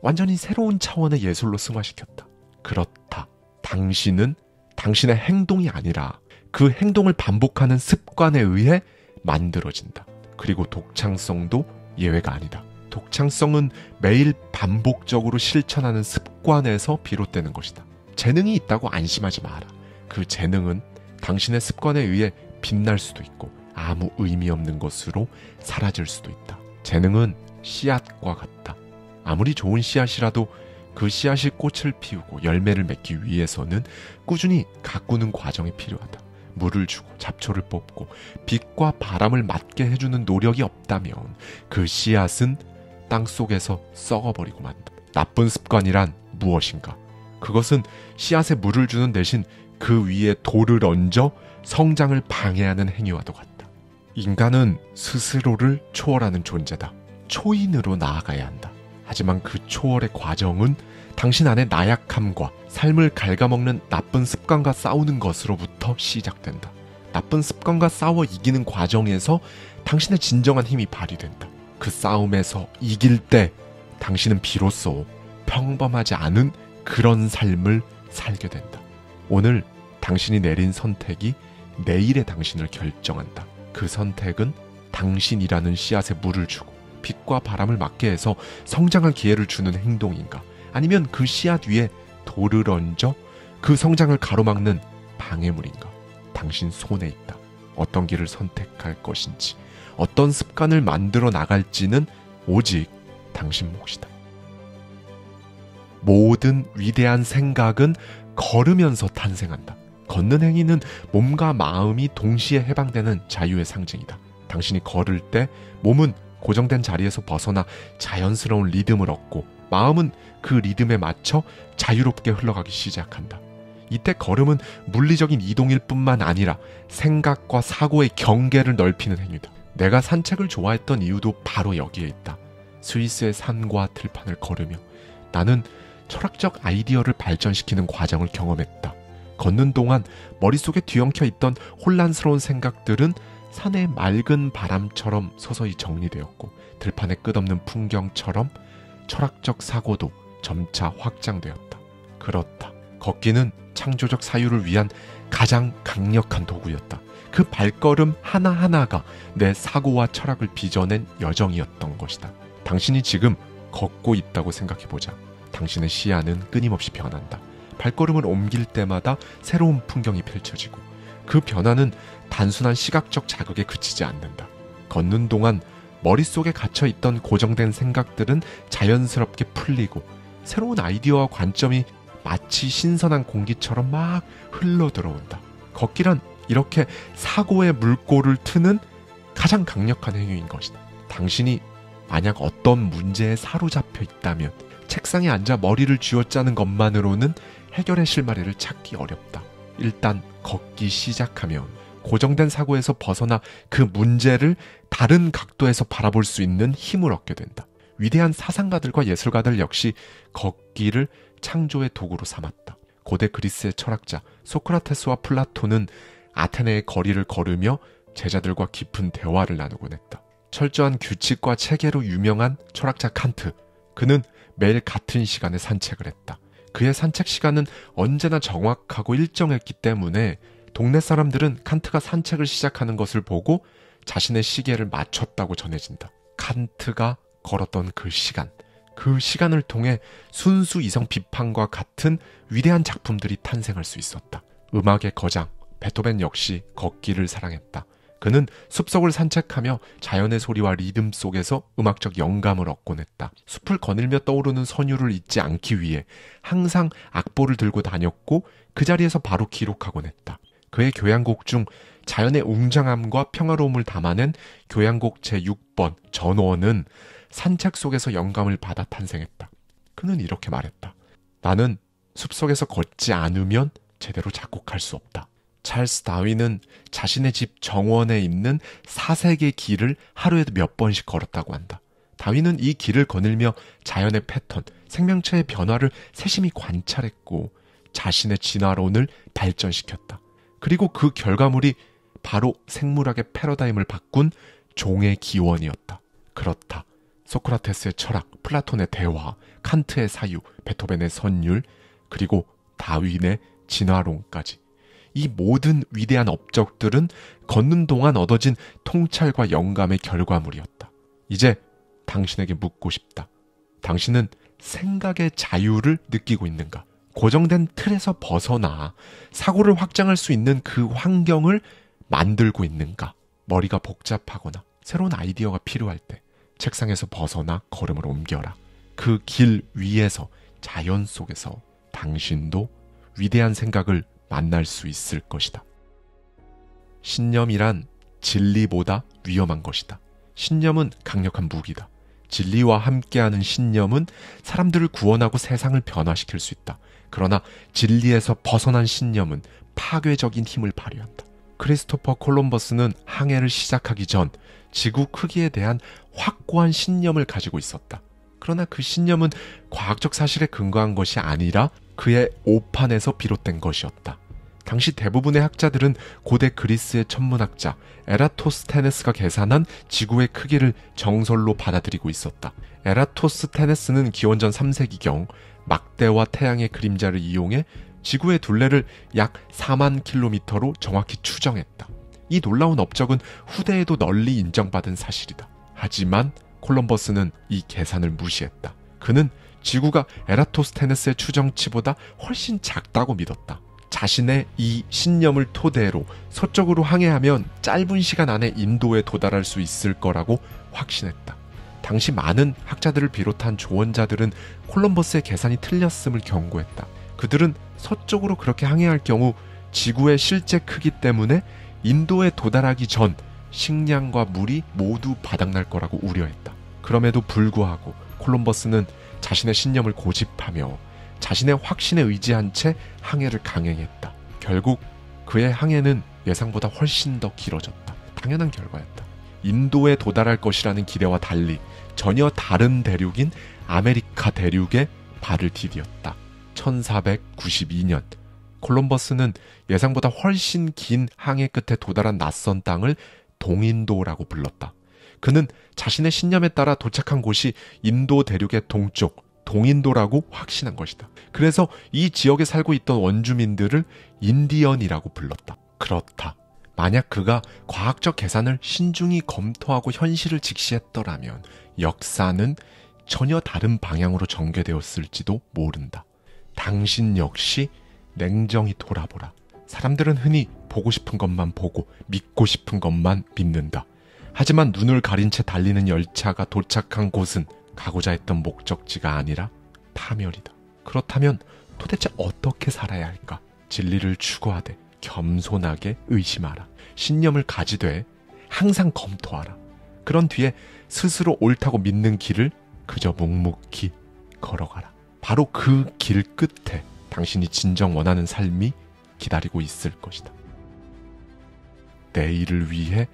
완전히 새로운 차원의 예술로 승화시켰다. 그렇다. 당신은 당신의 행동이 아니라 그 행동을 반복하는 습관에 의해 만들어진다. 그리고 독창성도 예외가 아니다. 독창성은 매일 반복적으로 실천하는 습관에서 비롯되는 것이다. 재능이 있다고 안심하지 마라. 그 재능은 당신의 습관에 의해 빛날 수도 있고 아무 의미 없는 것으로 사라질 수도 있다. 재능은 씨앗과 같다. 아무리 좋은 씨앗이라도 그 씨앗이 꽃을 피우고 열매를 맺기 위해서는 꾸준히 가꾸는 과정이 필요하다. 물을 주고 잡초를 뽑고 빛과 바람을 맞게 해주는 노력이 없다면 그 씨앗은 땅속에서 썩어버리고 만다. 나쁜 습관이란 무엇인가? 그것은 씨앗에 물을 주는 대신 그 위에 돌을 얹어 성장을 방해하는 행위와도 같다. 인간은 스스로를 초월하는 존재다. 초인으로 나아가야 한다. 하지만 그 초월의 과정은 당신 안의 나약함과 삶을 갉아먹는 나쁜 습관과 싸우는 것으로부터 시작된다. 나쁜 습관과 싸워 이기는 과정에서 당신의 진정한 힘이 발휘된다. 그 싸움에서 이길 때 당신은 비로소 평범하지 않은 그런 삶을 살게 된다. 오늘 당신이 내린 선택이 내일의 당신을 결정한다. 그 선택은 당신이라는 씨앗에 물을 주고 빛과 바람을 맞게 해서 성장할 기회를 주는 행동인가? 아니면 그 씨앗 위에 돌을 얹어 그 성장을 가로막는 방해물인가? 당신 손에 있다. 어떤 길을 선택할 것인지, 어떤 습관을 만들어 나갈지는 오직 당신 몫이다. 모든 위대한 생각은 걸으면서 탄생한다. 걷는 행위는 몸과 마음이 동시에 해방되는 자유의 상징이다. 당신이 걸을 때 몸은 고정된 자리에서 벗어나 자연스러운 리듬을 얻고 마음은 그 리듬에 맞춰 자유롭게 흘러가기 시작한다. 이때 걸음은 물리적인 이동일 뿐만 아니라 생각과 사고의 경계를 넓히는 행위다. 내가 산책을 좋아했던 이유도 바로 여기에 있다. 스위스의 산과 들판을 걸으며 나는 철학적 아이디어를 발전시키는 과정을 경험했다. 걷는 동안 머릿속에 뒤엉켜 있던 혼란스러운 생각들은 산의 맑은 바람처럼 서서히 정리되었고 들판의 끝없는 풍경처럼 철학적 사고도 점차 확장되었다. 그렇다. 걷기는 창조적 사유를 위한 가장 강력한 도구였다. 그 발걸음 하나하나가 내 사고와 철학을 빚어낸 여정이었던 것이다. 당신이 지금 걷고 있다고 생각해보자. 당신의 시야는 끊임없이 변한다. 발걸음을 옮길 때마다 새로운 풍경이 펼쳐지고 그 변화는 단순한 시각적 자극에 그치지 않는다. 걷는 동안 머릿속에 갇혀있던 고정된 생각들은 자연스럽게 풀리고 새로운 아이디어와 관점이 마치 신선한 공기처럼 막 흘러들어온다. 걷기란 이렇게 사고의 물꼬를 트는 가장 강력한 행위인 것이다. 당신이 만약 어떤 문제에 사로잡혀 있다면 책상에 앉아 머리를 쥐어짜는 것만으로는 해결의 실마리를 찾기 어렵다. 일단 걷기 시작하면 고정된 사고에서 벗어나 그 문제를 다른 각도에서 바라볼 수 있는 힘을 얻게 된다. 위대한 사상가들과 예술가들 역시 걷기를 창조의 도구로 삼았다. 고대 그리스의 철학자 소크라테스와 플라톤은 아테네의 거리를 걸으며 제자들과 깊은 대화를 나누곤 했다. 철저한 규칙과 체계로 유명한 철학자 칸트. 그는 매일 같은 시간에 산책을 했다. 그의 산책 시간은 언제나 정확하고 일정했기 때문에 동네 사람들은 칸트가 산책을 시작하는 것을 보고 자신의 시계를 맞췄다고 전해진다. 칸트가 걸었던 그 시간을 통해 순수 이성 비판과 같은 위대한 작품들이 탄생할 수 있었다. 음악의 거장 베토벤 역시 걷기를 사랑했다. 그는 숲속을 산책하며 자연의 소리와 리듬 속에서 음악적 영감을 얻곤 했다. 숲을 거닐며 떠오르는 선율을 잊지 않기 위해 항상 악보를 들고 다녔고 그 자리에서 바로 기록하곤 했다. 그의 교향곡 중 자연의 웅장함과 평화로움을 담아낸 교향곡 제6번 전원은 산책 속에서 영감을 받아 탄생했다. 그는 이렇게 말했다. 나는 숲속에서 걷지 않으면 제대로 작곡할 수 없다. 찰스 다윈은 자신의 집 정원에 있는 사색의 길을 하루에도 몇 번씩 걸었다고 한다. 다윈은 이 길을 거닐며 자연의 패턴, 생명체의 변화를 세심히 관찰했고 자신의 진화론을 발전시켰다. 그리고 그 결과물이 바로 생물학의 패러다임을 바꾼 종의 기원이었다. 그렇다. 소크라테스의 철학, 플라톤의 대화, 칸트의 사유, 베토벤의 선율, 그리고 다윈의 진화론까지. 이 모든 위대한 업적들은 걷는 동안 얻어진 통찰과 영감의 결과물이었다. 이제 당신에게 묻고 싶다. 당신은 생각의 자유를 느끼고 있는가? 고정된 틀에서 벗어나 사고를 확장할 수 있는 그 환경을 만들고 있는가? 머리가 복잡하거나 새로운 아이디어가 필요할 때 책상에서 벗어나 걸음을 옮겨라. 그 길 위에서, 자연 속에서 당신도 위대한 생각을 만날 수 있을 것이다. 신념이란 진리보다 위험한 것이다. 신념은 강력한 무기다. 진리와 함께하는 신념은 사람들을 구원하고 세상을 변화시킬 수 있다. 그러나 진리에서 벗어난 신념은 파괴적인 힘을 발휘한다. 크리스토퍼 콜럼버스는 항해를 시작하기 전 지구 크기에 대한 확고한 신념을 가지고 있었다. 그러나 그 신념은 과학적 사실에 근거한 것이 아니라 그의 오판에서 비롯된 것이었다. 당시 대부분의 학자들은 고대 그리스의 천문학자 에라토스테네스가 계산한 지구의 크기를 정설로 받아들이고 있었다. 에라토스테네스는 기원전 3세기경 막대와 태양의 그림자를 이용해 지구의 둘레를 약 4만 킬로미터로 정확히 추정했다. 이 놀라운 업적은 후대에도 널리 인정받은 사실이다. 하지만 콜럼버스는 이 계산을 무시했다. 그는 지구가 에라토스테네스의 추정치보다 훨씬 작다고 믿었다. 자신의 이 신념을 토대로 서쪽으로 항해하면 짧은 시간 안에 인도에 도달할 수 있을 거라고 확신했다. 당시 많은 학자들을 비롯한 조언자들은 콜럼버스의 계산이 틀렸음을 경고했다. 그들은 서쪽으로 그렇게 항해할 경우 지구의 실제 크기 때문에 인도에 도달하기 전 식량과 물이 모두 바닥날 거라고 우려했다. 그럼에도 불구하고 콜럼버스는 자신의 신념을 고집하며 자신의 확신에 의지한 채 항해를 강행했다. 결국 그의 항해는 예상보다 훨씬 더 길어졌다. 당연한 결과였다. 인도에 도달할 것이라는 기대와 달리 전혀 다른 대륙인 아메리카 대륙에 발을 디뎠다. 1492년 콜럼버스는 예상보다 훨씬 긴 항해 끝에 도달한 낯선 땅을 동인도라고 불렀다. 그는 자신의 신념에 따라 도착한 곳이 인도 대륙의 동쪽 동인도라고 확신한 것이다. 그래서 이 지역에 살고 있던 원주민들을 인디언이라고 불렀다. 그렇다. 만약 그가 과학적 계산을 신중히 검토하고 현실을 직시했더라면 역사는 전혀 다른 방향으로 전개되었을지도 모른다. 당신 역시 냉정히 돌아보라. 사람들은 흔히 보고 싶은 것만 보고 믿고 싶은 것만 믿는다. 하지만 눈을 가린 채 달리는 열차가 도착한 곳은 가고자 했던 목적지가 아니라 파멸이다. 그렇다면 도대체 어떻게 살아야 할까? 진리를 추구하되 겸손하게 의심하라. 신념을 가지되 항상 검토하라. 그런 뒤에 스스로 옳다고 믿는 길을 그저 묵묵히 걸어가라. 바로 그 길 끝에 당신이 진정 원하는 삶이 기다리고 있을 것이다. 내일을 위해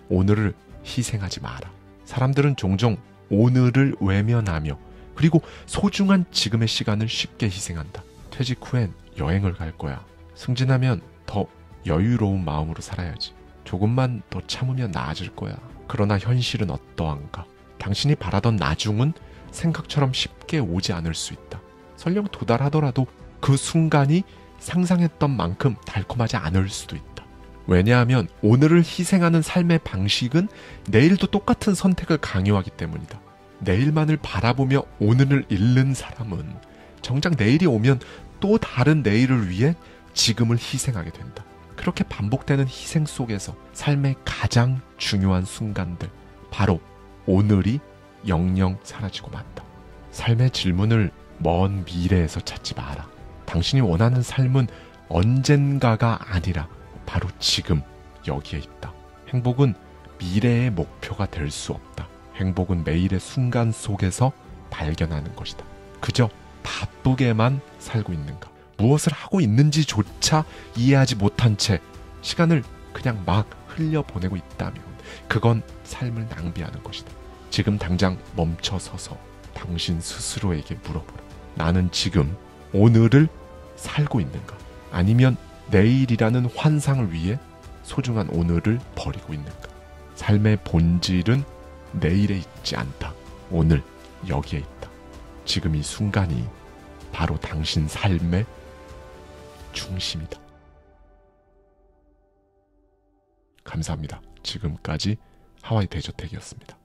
오늘을 희생하지 마라. 사람들은 종종 오늘을 외면하며 그리고 소중한 지금의 시간을 쉽게 희생한다. 퇴직 후엔 여행을 갈 거야. 승진하면 더 여유로운 마음으로 살아야지. 조금만 더 참으면 나아질 거야. 그러나 현실은 어떠한가? 당신이 바라던 나중은 생각처럼 쉽게 오지 않을 수 있다. 설령 도달하더라도 그 순간이 상상했던 만큼 달콤하지 않을 수도 있다. 왜냐하면 오늘을 희생하는 삶의 방식은 내일도 똑같은 선택을 강요하기 때문이다. 내일만을 바라보며 오늘을 잃는 사람은 정작 내일이 오면 또 다른 내일을 위해 지금을 희생하게 된다. 그렇게 반복되는 희생 속에서 삶의 가장 중요한 순간들, 바로 오늘이 영영 사라지고 만다. 삶의 질문을 먼 미래에서 찾지 마라. 당신이 원하는 삶은 언젠가가 아니라 바로 지금 여기에 있다. 행복은 미래의 목표가 될 수 없다. 행복은 매일의 순간 속에서 발견하는 것이다. 그저 바쁘게만 살고 있는가? 무엇을 하고 있는지조차 이해하지 못한 채 시간을 그냥 막 흘려보내고 있다면 그건 삶을 낭비하는 것이다. 지금 당장 멈춰서서 당신 스스로에게 물어보라. 나는 지금 오늘을 살고 있는가? 아니면 내일이라는 환상을 위해 소중한 오늘을 버리고 있는가? 삶의 본질은 내일에 있지 않다. 오늘 여기에 있다. 지금 이 순간이 바로 당신 삶의 중심이다. 감사합니다. 지금까지 하와이 대저택이었습니다.